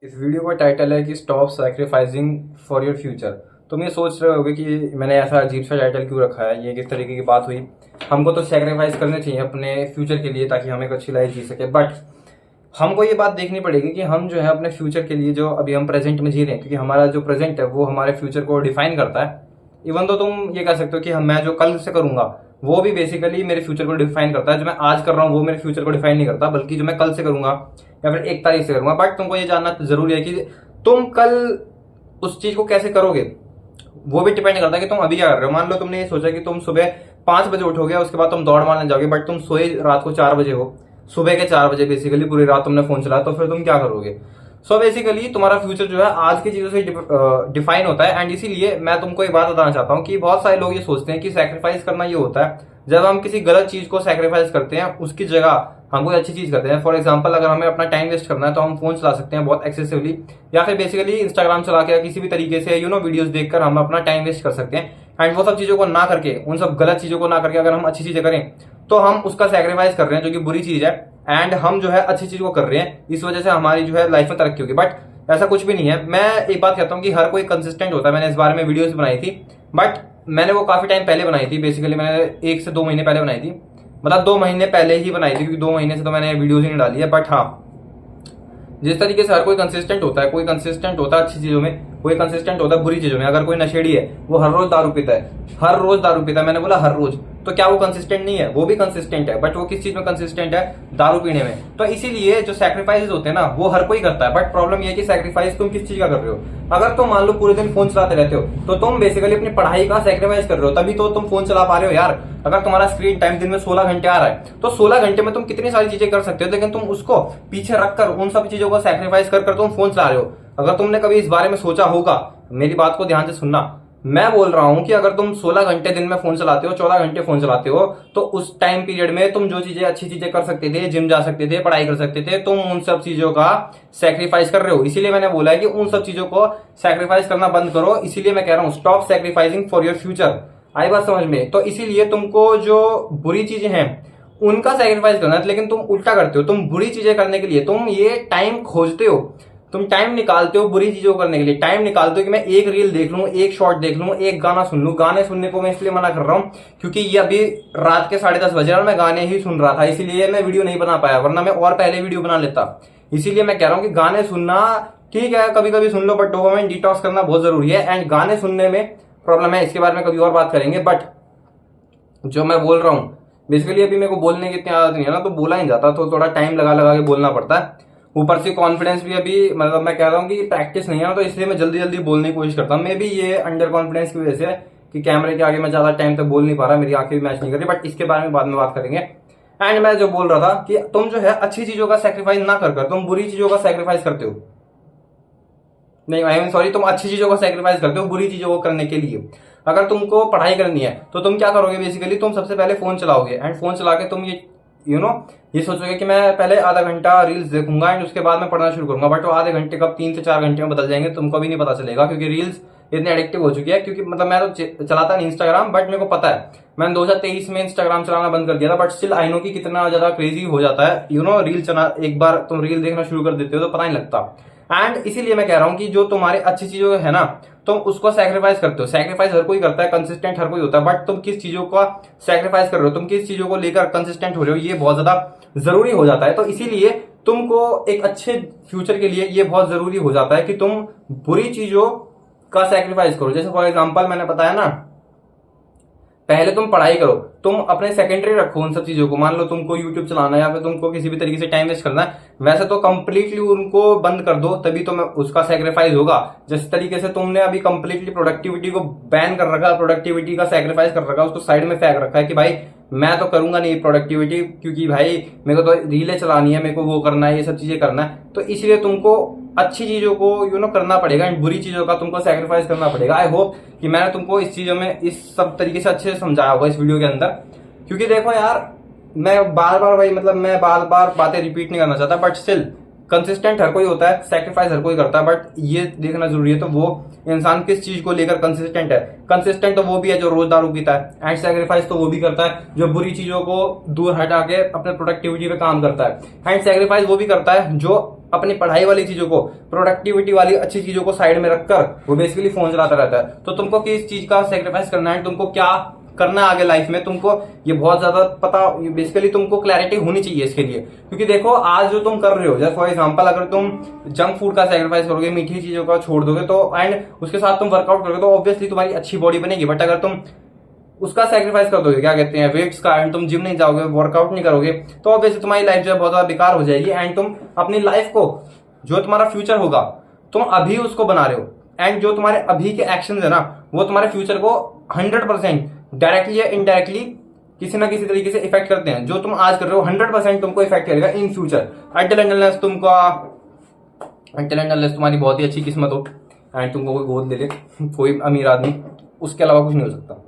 इस वीडियो का टाइटल है कि stop sacrificing for your future. तुम ये सोच रहे होगे कि मैंने ऐसा अजीब सा टाइटल क्यों रखा है, ये किस तरीके की बात हुई। हमको तो सैक्रिफाइस करने चाहिए अपने फ्यूचर के लिए ताकि हम एक अच्छी लाइफ जी सके, बट हमको ये बात देखनी पड़ेगी कि हम जो है अपने फ्यूचर के लिए जो अभी हम प्रेजेंट में जी रहे हैं, क्योंकि हमारा जो प्रेजेंट है वो हमारे फ्यूचर को डिफाइन करता है। इवन तो तुम ये कह सकते हो कि मैं जो कल से करूंगा वो भी बेसिकली मेरे फ्यूचर को डिफाइन करता है। जो मैं आज कर रहा हूँ वो मेरे फ्यूचर को डिफाइन नहीं करता, बल्कि जो मैं कल से करूंगा या फिर 1 तारीख से करूंगा। बट तुमको ये जानना जरूरी है कि तुम कल उस चीज को कैसे करोगे, वो भी डिपेंड करता है कि तुम अभी क्या कर रहे हो। मान लो तुमने ये सोचा कि तुम सुबह 5 बजे उठोगे, उसके बाद तुम दौड़ मारने जाओगे, बट तुम सोए रात को 4 बजे हो, सुबह के 4 बजे, बेसिकली पूरी रात तुमने फोन चलाया, तो फिर तुम क्या करोगे। सो बेसिकली तुम्हारा फ्यूचर जो है आज की चीजों से डिफाइन होता है। एंड इसीलिए मैं तुमको एक बात बताना चाहता हूँ कि बहुत सारे लोग ये सोचते हैं कि सेक्रीफाइस करना ये होता है जब हम किसी गलत चीज को सेक्रीफाइस करते हैं, उसकी जगह हम कोई अच्छी चीज करते हैं। फॉर एग्जाम्पल, अगर हमें अपना टाइम वेस्ट करना है तो हम फोन चला सकते हैं बहुत एक्सेसिवली, या फिर बेसिकली इंस्टाग्राम चला के या किसी भी तरीके से वीडियोस देखकर हम अपना टाइम वेस्ट कर सकते हैं। एंड वो सब चीजों को ना करके, उन सब गलत चीजों को ना करके अगर हम अच्छी चीजें करें तो हम उसका सेक्रीफाइस कर रहे हैं, जो कि बुरी चीज है। एंड हम जो है अच्छी चीज को कर रहे हैं, इस वजह से हमारी जो है लाइफ में तरक्की होगी। बट ऐसा कुछ भी नहीं है। मैं एक बात कहता हूँ कि हर कोई कंसिस्टेंट होता है। मैंने इस बारे में वीडियोस बनाई थी, बट मैंने वो काफी टाइम पहले बनाई थी। बेसिकली मैंने 1 से 2 महीने पहले बनाई थी, मतलब 2 महीने पहले ही बनाई थी, क्योंकि 2 महीने से तो मैंने वीडियोस ही नहीं डाली है। बट हाँ, जिस तरीके से हर कोई कंसिस्टेंट होता है, कोई कंसिस्टेंट होता है अच्छी चीजों में, कोई कंसिस्टेंट होता है बुरी चीजों में। अगर कोई नशेड़ी है, वो हर रोज दारू पीता है, हर रोज दारू पीता है, मैंने बोला हर रोज, तो क्या वो कंसिस्टेंट नहीं है? वो भी कंसिस्टेंट है, बट वो किस चीज में कंसिस्टेंट है? दारू पीने में। तो इसीलिए जो सैक्रिफाइस होते हैं ना, वो हर कोई करता है। बट प्रॉब्लम ये है कि सैक्रिफाइस तुम किस चीज का कर रहे हो। अगर तुम मान लो पूरे दिन फोन चलाते रहते हो, तो तुम बेसिकली अपनी पढ़ाई का सैक्रिफाइस कर रहे हो, तभी तो तुम फोन चला पा रहे हो यार। अगर तुम्हारा स्क्रीन टाइम दिन में 16 घंटे आ रहा है, तो 16 घंटे में तुम कितनी सारी चीजें कर सकते हो, लेकिन तुम उसको पीछे रखकर उन सब चीजों को सैक्रिफाइस कर तुम फोन चला रहे हो। अगर तुमने कभी इस बारे में सोचा होगा, मेरी बात को ध्यान से सुनना, मैं बोल रहा हूं कि अगर तुम 16 घंटे दिन में फोन चलाते हो, 14 घंटे फोन चलाते हो, तो उस टाइम पीरियड में तुम जो चीजें अच्छी चीजें कर सकते थे, जिम जा सकते थे, पढ़ाई कर सकते थे, तुम उन सब चीजों का सेक्रीफाइस कर रहे हो। इसीलिए मैंने बोला है कि उन सब चीजों को सेक्रीफाइस करना बंद करो। इसीलिए मैं कह रहा हूं stop sacrificing for your future. आई बात समझ में? तो इसीलिए तुमको जो बुरी चीजें हैं उनका सेक्रीफाइस करना है, लेकिन तुम उल्टा करते हो। तुम बुरी चीजें करने के लिए तुम ये टाइम खोजते हो, तुम टाइम निकालते हो बुरी चीजों को करने के लिए। टाइम निकालते हो कि मैं एक रील देख लूं, एक शॉर्ट देख लूं, एक गाना सुन लूं। गाने सुनने को मैं इसलिए मना कर रहा हूं क्योंकि ये अभी रात के 10:30 बजे और मैं गाने ही सुन रहा था, इसीलिए मैं वीडियो नहीं बना पाया, वरना मैं और पहले वीडियो बना लेता। इसीलिए मैं कह रहा हूं कि गाने सुनना ठीक है, कभी कभी सुन लो, बट डोपामाइन डिटॉक्स करना बहुत जरूरी है। एंड गाने सुनने में प्रॉब्लम है, इसके बारे में कभी और बात करेंगे। बट जो मैं बोल रहा हूँ, बेसिकली अभी मेरे को बोलने की इतनी आदत नहीं है ना, तो बोला ही जाता, तो थोड़ा टाइम लगा लगा के बोलना पड़ता है। ऊपर से कॉन्फिडेंस भी अभी, मतलब मैं कह रहा हूँ कि प्रैक्टिस नहीं है ना, तो इसलिए मैं जल्दी जल्दी बोलने की कोशिश करता हूँ। मे भी ये अंडर कॉन्फिडेंस की वजह से है कि कैमरे के आगे मैं ज्यादा टाइम तक बोल नहीं पा रहा, मेरी आंखें भी मैच नहीं कर रही। बट इसके बारे में बाद में बात करेंगे। एंड मैं जो बोल रहा था कि तुम जो है अच्छी चीजों का सेक्रीफाइस ना कर तुम बुरी चीजों का सेक्रीफाइस करते हो। नहीं, आई एम सॉरी, तुम अच्छी चीजों को सेक्रीफाइस करते हो बुरी चीजों को करने के लिए। अगर तुमको पढ़ाई करनी है तो तुम क्या करोगे? बेसिकली तुम सबसे पहले फोन चलाओगे, एंड फोन चला के तुम ये ये सोचोगे कि मैं पहले आधा घंटा रील्स देखूंगा एंड उसके बाद मैं पढ़ना शुरू करूंगा। बट वो आधे घंटे कब 3 से 4 घंटे में बदल जाएंगे तुमको भी नहीं पता चलेगा, क्योंकि रील्स इतने एडिक्टिव हो चुकी है। क्योंकि मतलब मैं तो चलाता नहीं इंस्टाग्राम, बट मेरे को पता है, मैंने 2023 में इंस्टाग्राम चलाना बंद कर दिया था, बट स्टिल आई नो कि कितना ज्यादा क्रेजी हो जाता है। रील चला, एक बार तुम रील देखना शुरू कर देते हो तो पता नहीं लगता। एंड इसीलिए मैं कह रहा हूं कि जो तुम्हारे अच्छी चीजों है ना, तुम उसको सेक्रीफाइस करते हो। सेक्रीफाइस हर कोई करता है, कंसिस्टेंट हर कोई होता है, बट तुम किस चीजों का सेक्रीफाइस कर रहे हो, तुम किस चीजों को लेकर कंसिस्टेंट हो रहे हो, ये बहुत ज्यादा जरूरी हो जाता है। तो इसीलिए तुमको एक अच्छे फ्यूचर के लिए ये बहुत जरूरी हो जाता है कि तुम बुरी चीजों का सेक्रीफाइस करो। जैसे फॉर एग्जाम्पल मैंने बताया ना, पहले तुम पढ़ाई करो, तुम अपने सेकेंडरी रखो उन सब चीजों को। मान लो तुमको यूट्यूब चलाना है या फिर तुमको किसी भी तरीके से टाइम वेस्ट करना है, वैसे तो कंप्लीटली उनको बंद कर दो, तभी तो उसका सेक्रीफाइस होगा। जिस तरीके से तुमने अभी कंप्लीटली प्रोडक्टिविटी को बैन कर रखा, प्रोडक्टिविटी का सेक्रीफाइस कर रखा, उसको साइड में फेंक रखा है कि भाई मैं तो करूंगा नहीं प्रोडक्टिविटी, क्योंकि भाई मेरे को तो रीलें चलानी है, मेरे को वो करना है, ये सब चीजें करना है। तो इसलिए तुमको अच्छी चीजों को करना पड़ेगा एंड बुरी चीजों का तुमको सेक्रीफाइस करना पड़ेगा। आई होप कि मैंने तुमको इस चीजों में इस सब तरीके से अच्छे से समझाया होगा इस वीडियो के अंदर। क्योंकि देखो यार, मैं बार बार भाई, मतलब मैं बार बार बातें रिपीट नहीं करना चाहता, बट स्टिल कंसिस्टेंट हर कोई होता है, सेक्रीफाइस हर कोई करता है, बट ये देखना जरूरी है तो वो इंसान किस चीज को लेकर कंसिस्टेंट है। कंसिस्टेंट तो वो भी है जो रोज दारू पीता है, एंड सेक्रीफाइस तो वो भी करता है जो बुरी चीजों को दूर हटा के अपने प्रोडक्टिविटी पे काम करता है। एंड सेक्रीफाइस वो भी करता है जो अपनी पढ़ाई वाली चीजों को, प्रोडक्टिविटी वाली अच्छी चीजों को साइड में रखकर वो बेसिकली फोन चलाता रहता है। तो तुमको किस चीज का सेक्रीफाइस करना है, तुमको क्या करना है आगे लाइफ में, तुमको ये बहुत ज्यादा पता, बेसिकली तुमको क्लैरिटी होनी चाहिए इसके लिए। क्योंकि देखो आज जो तुम कर रहे हो, जैसे फॉर एग्जांपल अगर तुम जंक फूड का सेक्रीफाइस करोगे, मीठी चीजों का छोड़ दोगे, तो एंड उसके साथ तुम वर्कआउट करोगे, तो ऑब्वियसली तुम्हारी अच्छी बॉडी बनेगी। बट अगर तुम उसका सेक्रीफाइस कर दोगे, क्या कहते हैं, वेट्स का, एंड तुम जिम नहीं जाओगे, वर्कआउट नहीं करोगे, तो ऑब्वियसली तुम्हारी लाइफ जो है बहुत ज्यादा बेकार हो जाएगी। एंड तुम अपनी लाइफ को, जो तुम्हारा फ्यूचर होगा, तुम अभी उसको बना रहे हो, एंड जो तुम्हारे अभी के एक्शन है ना, वो तुम्हारे फ्यूचर को 100% डायरेक्टली या इनडायरेक्टली किसी ना किसी तरीके से इफेक्ट करते हैं। जो तुम आज कर रहे हो 100% तुमको इफेक्ट करेगा in future. Until and unless तुम्हारी बहुत ही अच्छी किस्मत हो एंड तुमको कोई गोद ले ले, कोई अमीर आदमी, उसके अलावा कुछ नहीं हो सकता।